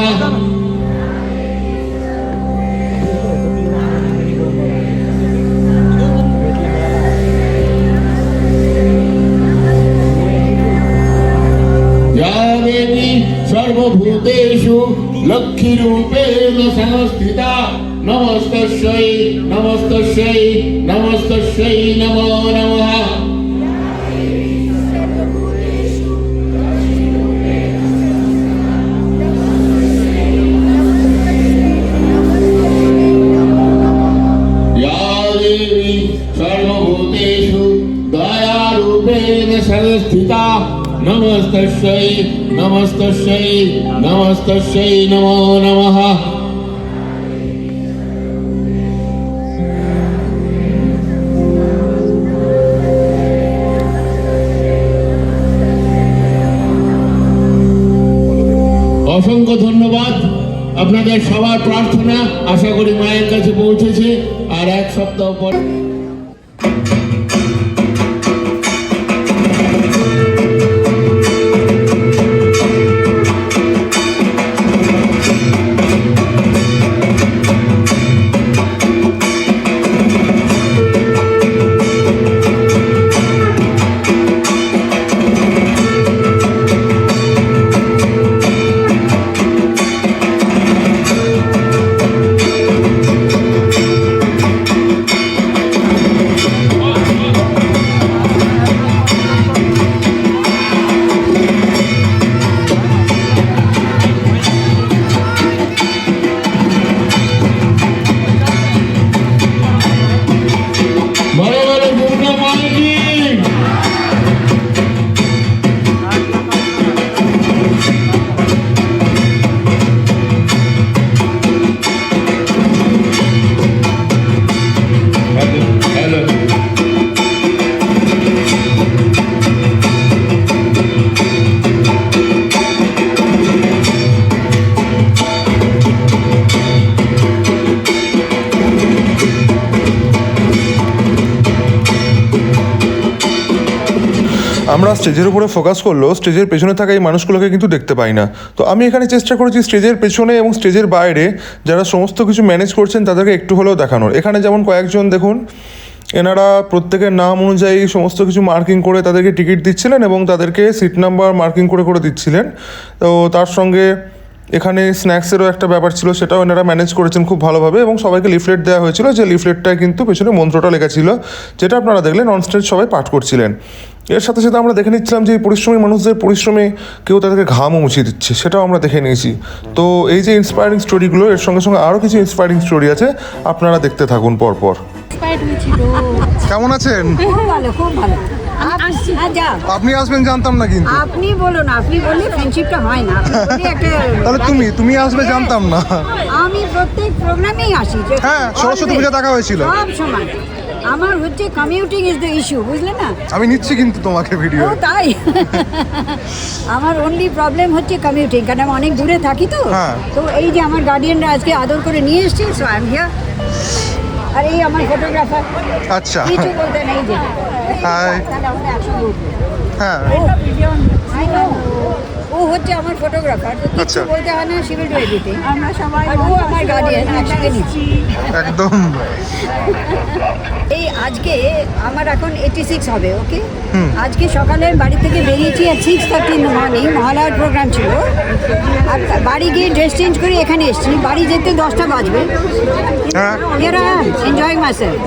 या देवी सर्वभूतेषु লক্ষ্মীরূপেণ সংস্থিতা নমস্তস্যৈ নমস্তস্যৈ নমস্তস্যৈ নমো নমঃ। या देवी सर्वभूतेषु दयारूपेण संस्थिता नमस्तस्यै नमस्तस्यै नमस्तस्यै नमो नमः। অসংখ্য ধন্যবাদ। আপনাদের সবার প্রার্থনা আশা করি মায়ের কাছে পৌঁছেছে। আর এক সপ্তাহ পর বড় বড় দুর্গা মাইকি হ্যালো আমরা স্টেজের উপরে ফোকাস করলেও স্টেজের পেছনে থাকা এই মানুষগুলোকে কিন্তু দেখতে পাই না। তো আমি এখানে চেষ্টা করেছি স্টেজের পেছনে এবং স্টেজের বাইরে যারা সমস্ত কিছু ম্যানেজ করছেন তাদেরকে একটু হলেও দেখানোর। এখানে যেমন কয়েকজন দেখুন, এনারা প্রত্যেকের নাম অনুযায়ী সমস্ত কিছু মার্কিং করে তাদেরকে টিকিট দিচ্ছিলেন এবং তাদেরকে সিট নাম্বার মার্কিং করে করে দিচ্ছিলেন। তো তার সঙ্গে এখানে স্ন্যাক্সেরও একটা ব্যাপার ছিল, সেটাও এনারা ম্যানেজ করেছেন খুব ভালোভাবে এবং সবাইকে লিফলেট দেওয়া হয়েছিল, যে লিফলেটটায় কিন্তু পেছনে মন্ত্রটা লেখা ছিল, যেটা আপনারা দেখলেন অন স্টেজ সবাই পাঠ করছিলেন। এর সাথে সাথে আমরা দেখে নিচ্ছিলাম যে এই পরিশ্রমী মানুষদের পরিশ্রমে কেউ তাদেরকে ঘামও মুছিয়ে দিচ্ছে, সেটাও আমরা দেখে নিয়েছি। তো এই যে ইন্সপায়ারিং স্টোরিগুলো, এর সঙ্গে সঙ্গে আরও কিছু ইন্সপায়ারিং স্টোরি আছে, আপনারা দেখতে থাকুন পরপর। কেমন আছেন? খুব ভালো, খুব ভালো। হ্যাঁ, যাও। আপনি আসবেন জানতাম না, কিন্তু আপনি বলো না, আপনি বললে ফ্রেন্ডশিপটা হয় না। আপনি বললে একটা তাহলে তুমি আসবে জানতাম না। আমি প্রত্যেক প্রোগ্রামেই আসি। হ্যাঁ, সরস্বতী পূজা দেখা হয়েছিল। সব সময় আমার হচ্ছে কমিউটিং ইজ দ্য ইস্যু, বুঝলে না? আমি নিচ্ছি কিন্তু তোমাকে ভিডিও। ও তাই? আমার অনলি প্রবলেম হচ্ছে কমিউটিং, কারণ আমি অনেক দূরে থাকি তো। হ্যাঁ। তো এই যে আমার গার্ডিয়ানরা আজকে আদর করে নিয়ে এসছে, সো আই এম হিয়ার। আর এই আমার ফটোগ্রাফার। আচ্ছা। কিছু বলতে নেই যে। হাই। তাহলে আমরা একসঙ্গে উঠবো। হ্যাঁ। ও হচ্ছে আমার ফটোগ্রাফার, তো আচ্ছা। কিছু বলতে হয় না, সি উইল ডু এভরিথিং। আমরা সবাই, আর ও আমার গার্ডিয়ান, একসঙ্গে নিচ্ছি একদম। এই আজকে আমার এখন 86 হবে, ওকে? আজকে সকালে বাড়ি থেকে বেরিয়েছি আর 6:30 ইন দ্য মর্নিং, মহালয়ার প্রোগ্রাম ছিল। আর বাড়ি গিয়ে ড্রেস চেঞ্জ করে এখানে এসেছি, বাড়ি যেতে 10টা বাজবে। হ্যাঁ, here I am enjoying myself.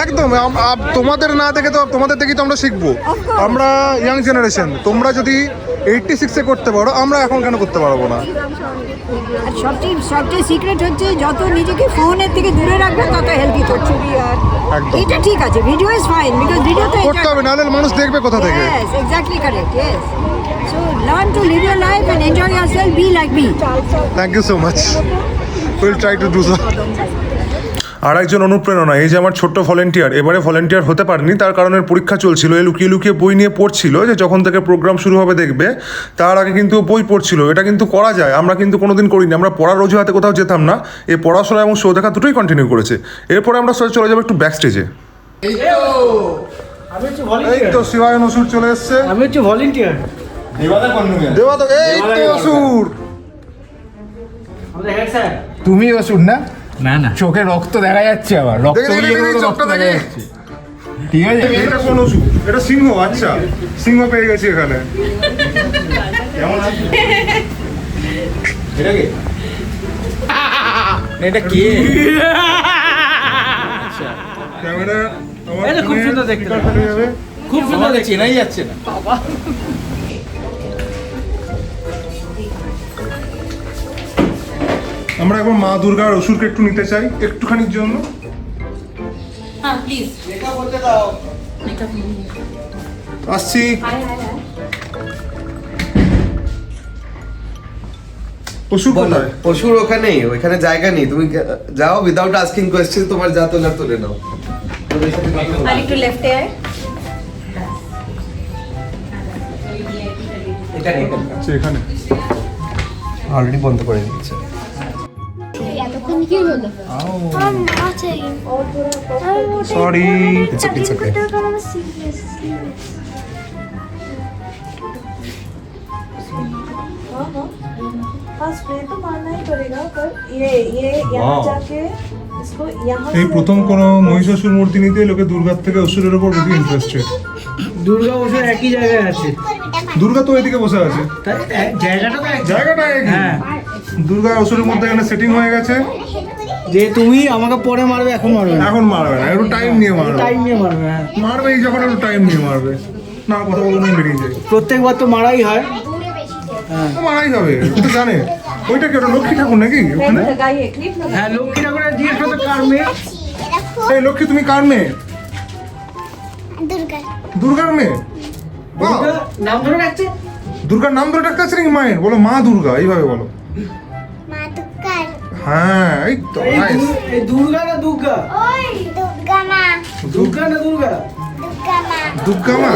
একদম। তোমাদের না দেখে তো, তোমাদের দেখেই তো আমরা শিখবো। আমরা ইয়াং জেনারেশন, তোমরা যদি 86-এ করতে পারো, আমরা এখন কেন করতে পারবো না? আর সবচেয়ে সিক্রেট হচ্ছে যত নিজেকে ফোনের থেকে দূরে রাখবে তত হেলদি থাকছে। আর একদম। এটা ঠিক আছে, video is fine, because video তো করতে হবে, নাহলে মানুষ দেখবে কোথা থেকে। Yes, exactly correct. Yes. So learn to live your life and enjoy yourself. Be like me. Thank you so much. Will try to do so. আর একজন অনুপ্রেরণা, এই যে আমার ছোট্ট ভলেন্টিয়ার, এবারে ভলেন্টিয়ার হতে পারেনি, তার কারণে পরীক্ষা চলছিল। এ লুকিয়ে লুকিয়ে বই নিয়ে পড়ছিল, যে যখন থেকে প্রোগ্রাম শুরু হবে দেখবে, তার আগে কিন্তু বই পড়ছিল। এটা কিন্তু করা যায়, আমরা কিন্তু কোনোদিন করিনি। আমরা পড়ার অজুহাতে কোথাও যেতাম না, এই পড়াশোনা এবং শো দেখা দুটোই কন্টিনিউ করেছে। এরপরে আমরা চলে যাবো একটু ব্যাক স্টেজে। এই তো শিবায়ন অসুর চলে এসছে। আমি হচ্ছে ভলেন্টিয়ার। দেবা তো, এই তো অসুর। আমাদের হেড স্যার। তুমি অসুর না? না না, চোখে রক্ত দেখা যাচ্ছে, আবার রক্ত দেখে বেরিয়ে গেলো, চোখটা রক্ত দেখা দেখে। যাচ্ছে। ঠিক আছে, এটা কোন অসুর? এটা সিংহ। আচ্ছা, সিংহ পেয়ে গেছি এখানে। কেমন আছে? এটা কি? এটা কে? ক্যামেরা আমার এটা খুব ফোনে সুন্দর দেখতে স্পিকার ফেটে যাবে। খুব সুন্দর দেখছি। চেনাই যাচ্ছে না। আমরা এখন মা দুর্গার অসুরকে একটু নিতে চাই একটুখানির জন্য। হ্যাঁ প্লিজ আসছি। অসুর কোথায়? পশুর ওখানে জায়গা নেই, তুমি যাও উইদাউট আস্কিং কোয়েশ্চেন, তোমার যা তোলার তুলে নাও। আর একটু লেফটে আয় আচ্ছা এখানে অলরেডি বন্ধ করে দিয়েছে। এতক্ষণ কি হলো সরি। It's okay. এই প্রথম কোন মহিষাসুর মূর্তি নিতে লোকে দুর্গার থেকে অসুরের উপর বেশি ইন্টারেস্টেড। দুর্গা বসে একই জায়গায় আছে, দুর্গা তো এদিকে বসে আছে, তাই জায়গাটা তো এক- জায়গাটা একই। হ্যাঁ। দুর্গা অসুরের মধ্যে এখানে সেটিং হয়ে গেছে। যে তুমি আমাকে পরে মারবে, এখন মারবে না, এখন মারবে না, একটু টাইম নিয়ে মারবে। টাইম নিয়ে মারবে। হ্যাঁ, মারবে এই যখন একটু টাইম নিয়ে মারবে। না কথা বলবো না, বেরিয়ে যায়। প্রত্যেকবার তো মারাই হয়। তো মারাই হবে, ও তো জানে। ওইটা কি ওটা লক্ষ্মী ঠাকুর নাকি ওখানে? হ্যাঁ, লক্ষ্মী ঠাকুরের জিজ্ঞেস করতে কার মেয়ে? এই লক্ষ্মী তুমি কার মেয়ে? দুর্গার মেয়ে? বাহ! দুর্গা নাম ধরে রাখছে। দুর্গার নাম ধরে ডাকতে আছে নাকি মায়ের? বলো মা দুর্গা, এইভাবে বলো। হ্যাঁ এই তো এই নাইস। এই দুর্গা না দুর্গা? দুর্গা না দুর্গা? দুর্গা মা।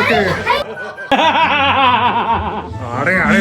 ওকে। আরে আরে